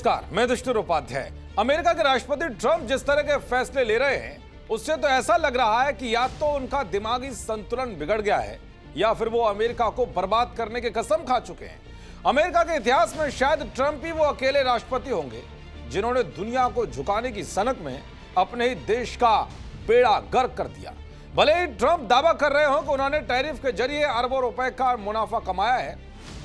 नमस्कार, मैं दुष्टुर उपाध्याय। अमेरिका के राष्ट्रपति ट्रंप जिस तरह के फैसले ले रहे हैं उससे तो ऐसा लग रहा है कि या तो उनका दिमागी संतुलन बिगड़ गया है या फिर वो अमेरिका को बर्बाद करने की कसम खा चुके हैं। अमेरिका के इतिहास में शायद ट्रंप ही वो अकेले राष्ट्रपति होंगे जिन्होंने दुनिया को झुकाने की सनक में अपने ही देश का बेड़ा गर्क कर दिया। भले ही ट्रंप दावा कर रहे हो कि उन्होंने टैरिफ के जरिए अरबों रुपए का मुनाफा कमाया है,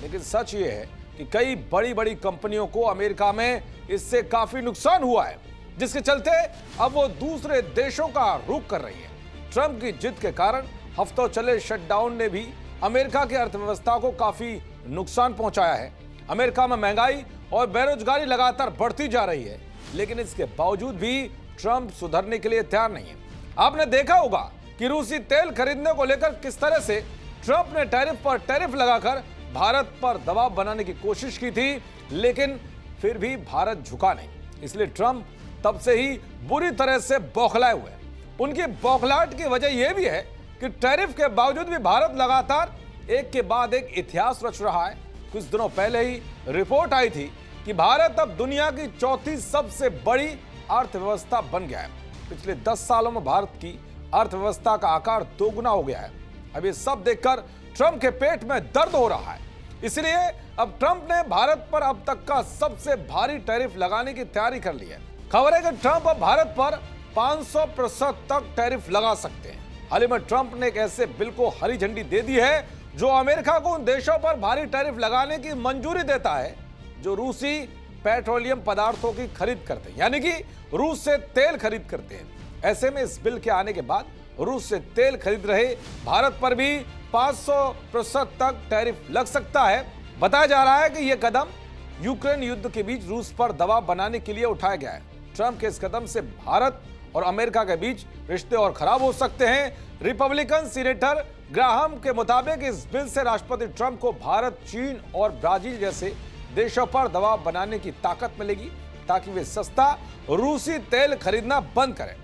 लेकिन सच ये है कि कई बड़ी बड़ी कंपनियों को अमेरिका में इससे काफी नुकसान हुआ है, जिसके चलते अब वो दूसरे देशों का रुख कर रही है। ट्रंप की जिद के कारण हफ्तों चले शटडाउन ने भी अमेरिका की अर्थव्यवस्था को काफी नुकसान पहुंचाया है। अमेरिका में महंगाई और बेरोजगारी लगातार बढ़ती जा रही है, लेकिन इसके बावजूद भी ट्रंप सुधरने के लिए तैयार नहीं है। आपने देखा होगा कि रूसी तेल खरीदने को लेकर किस तरह से ट्रंप ने टैरिफ पर टैरिफ लगाकर भारत पर दबाव बनाने की कोशिश की थी, लेकिन फिर भी भारत झुका नहीं। इसलिए ट्रंप तब से ही बुरी तरह से बौखलाए हुए हैं। उनकी बौखलाहट की वजह यह भी है कि टैरिफ के बावजूद भी भारत लगातार एक के बाद एक इतिहास रच रहा है। कुछ दिनों पहले ही रिपोर्ट आई थी कि भारत अब दुनिया की चौथी सबसे बड़ी अर्थव्यवस्था बन गया है। पिछले 10 सालों में भारत की अर्थव्यवस्था का आकार दोगुना हो गया है। अब ये सब देखकर ट्रंप के पेट में दर्द हो रहा है। इसलिए अब ट्रंप ने भारत पर अब तक का सबसे भारी टैरिफ लगाने की तैयारी कर ली है। खबर है कि ट्रंप अब भारत पर 500% तक टैरिफ लगा सकते हैं। हाल ही में ट्रंप ने एक ऐसे बिल को हरी झंडी दे दी है जो अमेरिका को उन देशों पर भारी टैरिफ लगाने की मंजूरी देता है जो रूसी पेट्रोलियम पदार्थों की खरीद करते हैं, यानी कि रूस से तेल खरीद करते हैं। ऐसे में इस बिल के आने के बाद रूस से तेल खरीद रहे भारत पर भी 500% तक टैरिफ लग सकता है। बताया जा रहा है कि यह कदम यूक्रेन युद्ध के बीच रूस पर दबाव बनाने के लिए उठाया गया है। ट्रंप के इस कदम से भारत और अमेरिका के बीच रिश्ते और खराब हो सकते हैं। रिपब्लिकन सीनेटर ग्राहम के मुताबिक इस बिल से राष्ट्रपति ट्रंप को भारत, चीन और ब्राजील जैसे देशों पर दबाव बनाने की ताकत मिलेगी ताकि वे सस्ता रूसी तेल खरीदना बंद करें।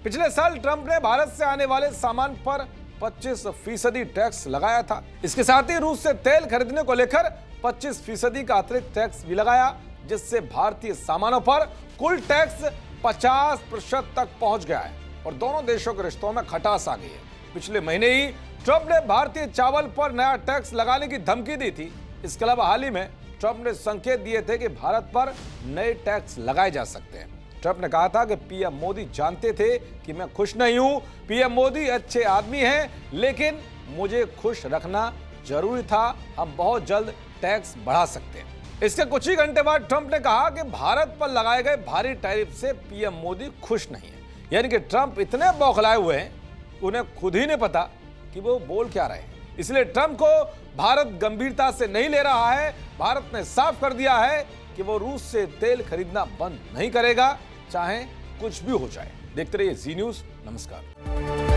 पिछले साल ट्रंप ने भारत से आने वाले सामान पर 25% टैक्स लगाया था। इसके साथ ही रूस से तेल खरीदने को लेकर 25% का अतिरिक्त टैक्स भी लगाया, जिससे भारतीय सामानों पर कुल टैक्स 50% तक पहुंच गया है और दोनों देशों के रिश्तों में खटास आ गई है। पिछले महीने ही ट्रंप ने भारतीय चावल पर नया टैक्स लगाने की धमकी दी थी। इसके अलावा हाल ही में ट्रंप ने संकेत दिए थे कि भारत पर नए टैक्स लगाए जा सकते हैं। ट्रंप ने कहा था कि पीएम मोदी जानते थे कि मैं खुश नहीं हूं। पीएम मोदी अच्छे आदमी हैं, लेकिन मुझे खुश रखना जरूरी था। हम बहुत जल्द टैक्स बढ़ा सकते हैं। इसके कुछ ही घंटे बाद ट्रंप ने कहा कि भारत पर लगाए गए भारी टैरिफ से पीएम मोदी खुश नहीं है। यानी कि ट्रंप इतने बौखलाए हुए हैं, उन्हें खुद ही नहीं पता कि वो बोल क्या रहे हैं। इसलिए ट्रंप को भारत गंभीरता से नहीं ले रहा है। भारत ने साफ कर दिया है कि वो रूस से तेल खरीदना बंद नहीं करेगा, चाहे कुछ भी हो जाए। देखते रहिए जी न्यूज़। नमस्कार।